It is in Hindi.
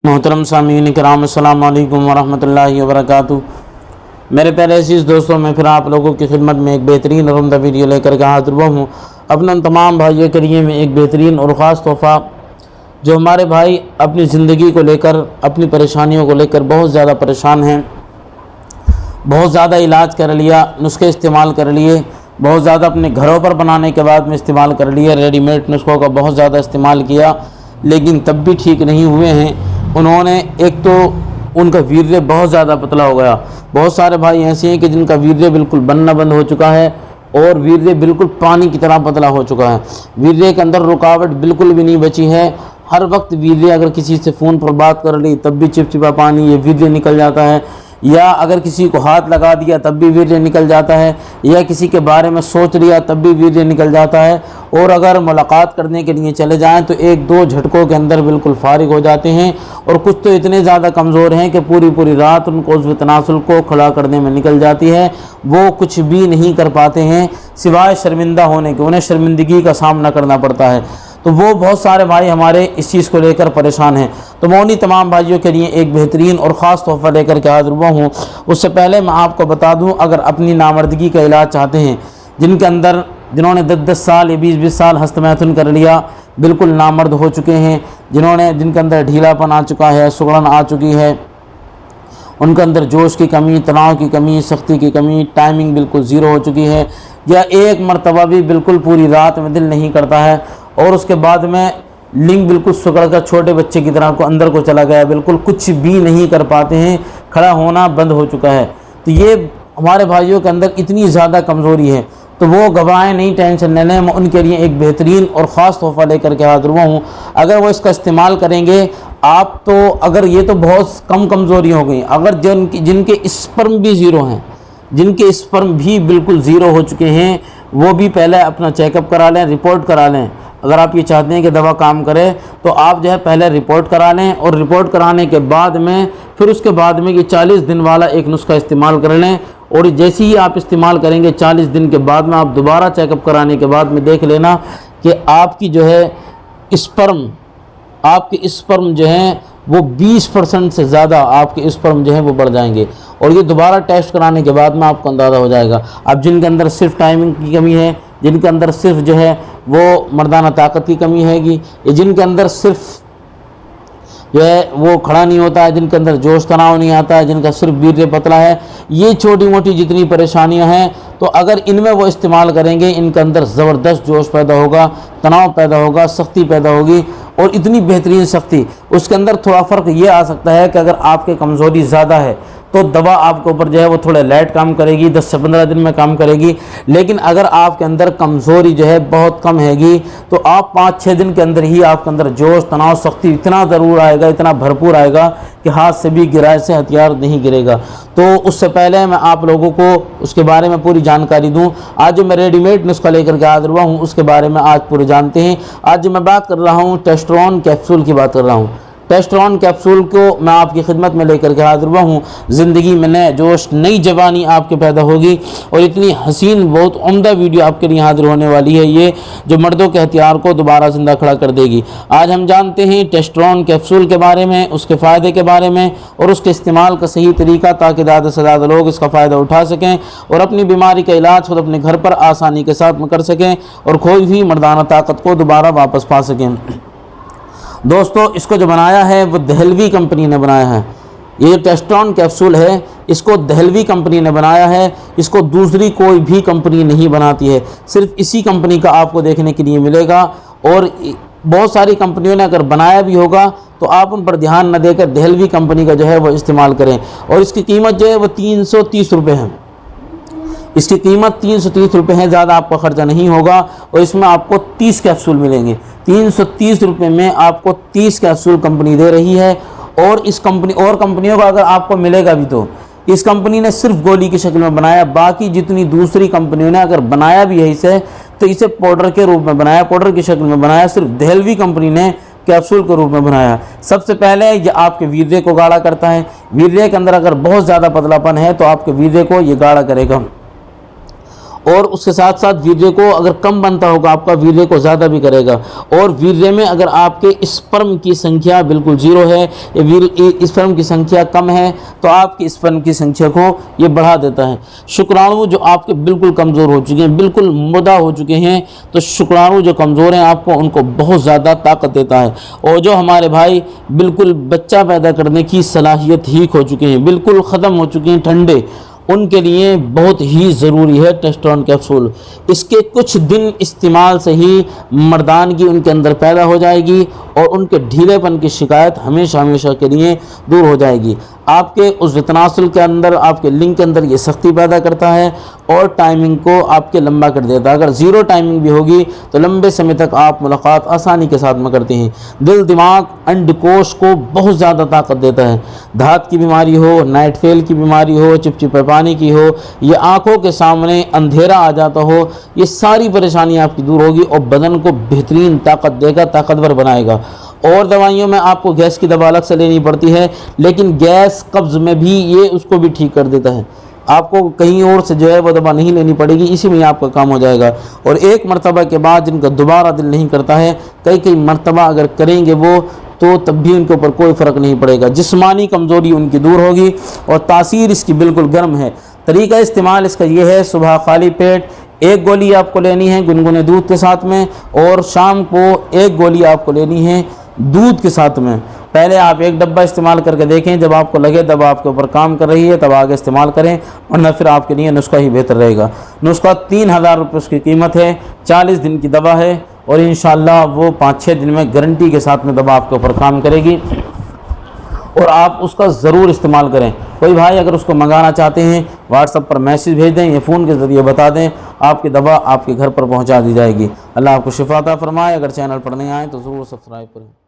मोहतरम सामीन किराम अस्सलाम वालेकुम वरहमतुल्लाहि वबरकातुहू। मेरे प्यारे अज़ीज़ दोस्तों, मैं फिर आप लोगों की खिदमत में एक बेहतरीन और उम्दा वीडियो लेकर के हाजिर हुआ हूँ। अपने उन तमाम भाइयों के लिए में एक बेहतरीन और ख़ास तोहफ़ा जो हमारे भाई अपनी ज़िंदगी को लेकर, अपनी परेशानियों को लेकर बहुत ज़्यादा परेशान हैं, बहुत ज़्यादा इलाज कर लिया, नुस्खे इस्तेमाल कर लिए, बहुत ज़्यादा अपने घरों पर बनाने के बाद में इस्तेमाल कर लिए, रेडीमेड नुस्खों का बहुत ज़्यादा इस्तेमाल किया, लेकिन तब भी ठीक नहीं हुए हैं। उन्होंने एक तो उनका वीर्य बहुत ज़्यादा पतला हो गया। बहुत सारे भाई ऐसे हैं कि जिनका वीर्य बिल्कुल बनना बंद हो चुका है और वीर्य बिल्कुल पानी की तरह पतला हो चुका है। वीर्य के अंदर रुकावट बिल्कुल भी नहीं बची है। हर वक्त वीर्य, अगर किसी से फ़ोन पर बात कर ली तब भी चिपचिपा पानी, ये वीर्य निकल जाता है, या अगर किसी को हाथ लगा दिया तब भी वीर्य निकल जाता है, या किसी के बारे में सोच लिया तब भी वीर्य निकल जाता है। और अगर मुलाकात करने के लिए चले जाएं तो एक दो झटकों के अंदर बिल्कुल फारिग हो जाते हैं। और कुछ तो इतने ज़्यादा कमज़ोर हैं कि पूरी पूरी रात उनको उस तनासुल को खड़ा करने में निकल जाती है। वो कुछ भी नहीं कर पाते हैं सिवाय शर्मिंदा होने के, उन्हें शर्मिंदगी का सामना करना पड़ता है। तो वो बहुत सारे भाई हमारे इस चीज़ को लेकर परेशान हैं। तो मैं उन्हीं तमाम भाइयों के लिए एक बेहतरीन और ख़ास तोहफ़ा लेकर के हाजिर हुआ हूँ। उससे पहले मैं आपको बता दूँ, अगर अपनी नामर्दगी का इलाज चाहते हैं, जिन्होंने 10-10 साल या 20-20 साल हस्तमैथुन कर लिया, बिल्कुल नामर्द हो चुके हैं, जिनके अंदर ढीलापन आ चुका है, सुगड़न आ चुकी है, उनके अंदर जोश की कमी, तनाव की कमी, सख्ती की कमी, टाइमिंग बिल्कुल ज़ीरो हो चुकी है, या एक मरतबा भी बिल्कुल पूरी रात में दिल नहीं करता है, और उसके बाद में लिंग बिल्कुल सुगड़ कर छोटे बच्चे की तरह को अंदर को चला गया, बिल्कुल कुछ भी नहीं कर पाते हैं, खड़ा होना बंद हो चुका है। तो ये हमारे भाइयों के अंदर इतनी ज़्यादा कमज़ोरी है। तो वो घबराएं नहीं, टेंशन न लें। मैं उनके लिए एक बेहतरीन और ख़ास तोहफ़ा लेकर के हाजिर हुआ हूँ। अगर वो इसका इस्तेमाल करेंगे आप, तो अगर ये तो बहुत कम कमज़ोरी हो गई, अगर जिनके स्पर्म भी ज़ीरो हैं, जिनके स्पर्म भी बिल्कुल ज़ीरो हो चुके हैं, वो भी पहले अपना चेकअप करा लें, रिपोर्ट करा लें। अगर आप ये चाहते हैं कि दवा काम करे तो आप जो है पहले रिपोर्ट करा लें, और रिपोर्ट कराने के बाद में फिर उसके बाद में कि 40 दिन वाला एक नुस्खा इस्तेमाल कर लें। और जैसे ही आप इस्तेमाल करेंगे 40 दिन के बाद में आप दोबारा चेकअप कराने के बाद में देख लेना कि आपकी जो है आपके स्पर्म जो हैं वो 20% से ज़्यादा आपके स्पर्म जो है वो बढ़ जाएंगे। और ये दोबारा टेस्ट कराने के बाद में आपको अंदाज़ा हो जाएगा। अब जिनके अंदर सिर्फ टाइमिंग की कमी है, जिनके अंदर सिर्फ जो है वो मर्दाना ताकत की कमी हैगी, या जिनके अंदर सिर्फ जो है वो खड़ा नहीं होता है, जिनके अंदर जोश तनाव नहीं आता है, जिनका सिर्फ वीर्य पतला है, ये छोटी मोटी जितनी परेशानियां हैं, तो अगर इनमें वो इस्तेमाल करेंगे, इनके अंदर ज़बरदस्त जोश पैदा होगा, तनाव पैदा होगा, सख्ती पैदा होगी, और इतनी बेहतरीन सख्ती। उसके अंदर थोड़ा फ़र्क ये आ सकता है कि अगर आपके कमज़ोरी ज़्यादा है तो दवा आपके ऊपर जो है वो थोड़ा लेट काम करेगी, 10 से 15 दिन में काम करेगी। लेकिन अगर आपके अंदर कमज़ोरी जो है बहुत कम हैगी तो आप 5-6 दिन के अंदर ही आपके अंदर जोश तनाव सख्ती इतना ज़रूर आएगा, इतना भरपूर आएगा कि हाथ से भी गिराए से हथियार नहीं गिरेगा। तो उससे पहले मैं आप लोगों को उसके बारे में पूरी जानकारी दूं। आज जो मैं रेडीमेड नुस्खा लेकर के हाजिर हुआ हूँ उसके बारे में आज पूरे जानते हैं। आज जो मैं बात कर रहा हूँ टेस्टोस्टेरोन कैप्सूल की बात कर रहा हूँ। टेस्टोस्टेरोन कैप्सूल को मैं आपकी खिदमत में लेकर के हाजिर हुआ हूँ। ज़िंदगी में नए जोश, नई जवानी आपके पैदा होगी, और इतनी हसीन बहुत उम्दा वीडियो आपके लिए हाजिर होने वाली है ये, जो मर्दों के हथियार को दोबारा ज़िंदा खड़ा कर देगी। आज हम जानते हैं टेस्टोस्टेरोन कैप्सूल के बारे में, उसके फ़ायदे के बारे में, और उसके इस्तेमाल का सही तरीका, ताकि ज़्यादा से ज़्यादा लोग इसका फ़ायदा उठा सकें और अपनी बीमारी का इलाज खुद अपने घर पर आसानी के साथ में कर सकें और खोई हुई मर्दाना ताकत को दोबारा वापस पा सकें। दोस्तों, इसको जो बनाया है वो दहलवी कंपनी ने बनाया है। ये टेस्टोस्टेरोन कैप्सूल है, इसको दहलवी कंपनी ने बनाया है। इसको दूसरी कोई भी कंपनी नहीं बनाती है, सिर्फ इसी कंपनी का आपको देखने के लिए मिलेगा। और बहुत सारी कंपनियों ने अगर बनाया भी होगा तो आप उन पर ध्यान न देकर दहलवी कंपनी का जो है वो इस्तेमाल करें। और इसकी कीमत जो है वो 330 रुपये है। इसकी कीमत 330 रुपये है, ज़्यादा आपका ख़र्चा नहीं होगा। और इसमें आपको 30 कैप्सूल मिलेंगे। 330 रुपये में आपको 30 कैप्सूल कंपनी दे रही है। और इस कंपनियों का अगर आपको मिलेगा भी तो इस कंपनी ने सिर्फ गोली की शक्ल में बनाया। बाकी जितनी दूसरी कंपनियों ने अगर बनाया भी है इसे, तो इसे पाउडर के रूप में बनाया, पाउडर की शक्ल में बनाया। सिर्फ दहलवी कंपनी ने कैप्सूल के रूप में बनाया। सबसे पहले ये आपके वीर्य को गाढ़ा करता है। वीर्य के अंदर अगर बहुत ज़्यादा पतलापन है तो आपके वीर्य को ये गाढ़ा करेगा। और उसके साथ साथ वीर्य को अगर कम बनता होगा आपका, वीर्य को ज़्यादा भी करेगा। और वीर्य में अगर आपके स्पर्म की संख्या बिल्कुल ज़ीरो है या स्पर्म की संख्या कम है तो आपकी स्पर्म की संख्या को ये बढ़ा देता है। शुक्राणु जो आपके बिल्कुल कमज़ोर हो चुके हैं, बिल्कुल मुर्दा हो चुके हैं, तो शुक्राणु जो कमज़ोर हैं आपको उनको बहुत ज़्यादा ताकत देता है। और जो हमारे भाई बिल्कुल बच्चा पैदा करने की सलाहियत हीक हो चुके हैं, बिल्कुल ख़त्म हो चुके हैं, ठंडे, उनके लिए बहुत ही ज़रूरी है टेस्टोस्टेरोन कैप्सूल। इसके कुछ दिन इस्तेमाल से ही मर्दानगी उनके अंदर पैदा हो जाएगी और उनके ढीलेपन की शिकायत हमेशा हमेशा के लिए दूर हो जाएगी। आपके उस तनासुल के अंदर, आपके लिंग के अंदर ये सख्ती पैदा करता है और टाइमिंग को आपके लंबा कर देता है। अगर ज़ीरो टाइमिंग भी होगी तो लंबे समय तक आप मुलाकात आसानी के साथ में करते हैं। दिल, दिमाग, अंडकोश को बहुत ज़्यादा ताकत देता है। धात की बीमारी हो, नाइट फेल की बीमारी हो, चिपचिपे पानी की हो, ये आँखों के सामने अंधेरा आ जाता हो, ये सारी परेशानी आपकी दूर होगी और बदन को बेहतरीन ताकत देगा, ताकतवर बनाएगा। और दवाइयों में आपको गैस की दवा अलग से लेनी पड़ती है, लेकिन गैस कब्ज़ में भी ये उसको भी ठीक कर देता है। आपको कहीं और से जो है वो दवा नहीं लेनी पड़ेगी, इसी में आपका काम हो जाएगा। और एक मरतबा के बाद जिनका दोबारा दिल नहीं करता है, कई मरतबा अगर करेंगे वो तो तब भी उनके ऊपर कोई फ़र्क नहीं पड़ेगा। जिस्मानी कमज़ोरी उनकी दूर होगी और तासीर इसकी बिल्कुल गर्म है। तरीका इस्तेमाल इसका ये है, सुबह खाली पेट 1 गोली आपको लेनी है गुनगुने दूध के साथ में, और शाम को 1 गोली आपको लेनी है दूध के साथ में। पहले आप 1 डब्बा इस्तेमाल करके देखें, जब आपको लगे दवा आपके ऊपर काम कर रही है तब आगे इस्तेमाल करें, वरना फिर आपके लिए नुस्खा ही बेहतर रहेगा। नुस्खा 3000 रुपये उसकी कीमत है, 40 दिन की दवा है और इंशाअल्लाह वो 5-6 दिन में गारंटी के साथ में दवा आपके ऊपर काम करेगी और आप उसका ज़रूर इस्तेमाल करें। कोई भाई अगर उसको मंगाना चाहते हैं व्हाट्सएप पर मैसेज भेज दें या फ़ोन के ज़रिए बता दें, आपकी दवा आपके घर पर पहुंचा दी जाएगी। अल्लाह आपको शिफा अता फरमाए। अगर चैनल पर नहीं आए तो ज़रूर सब्सक्राइब करें।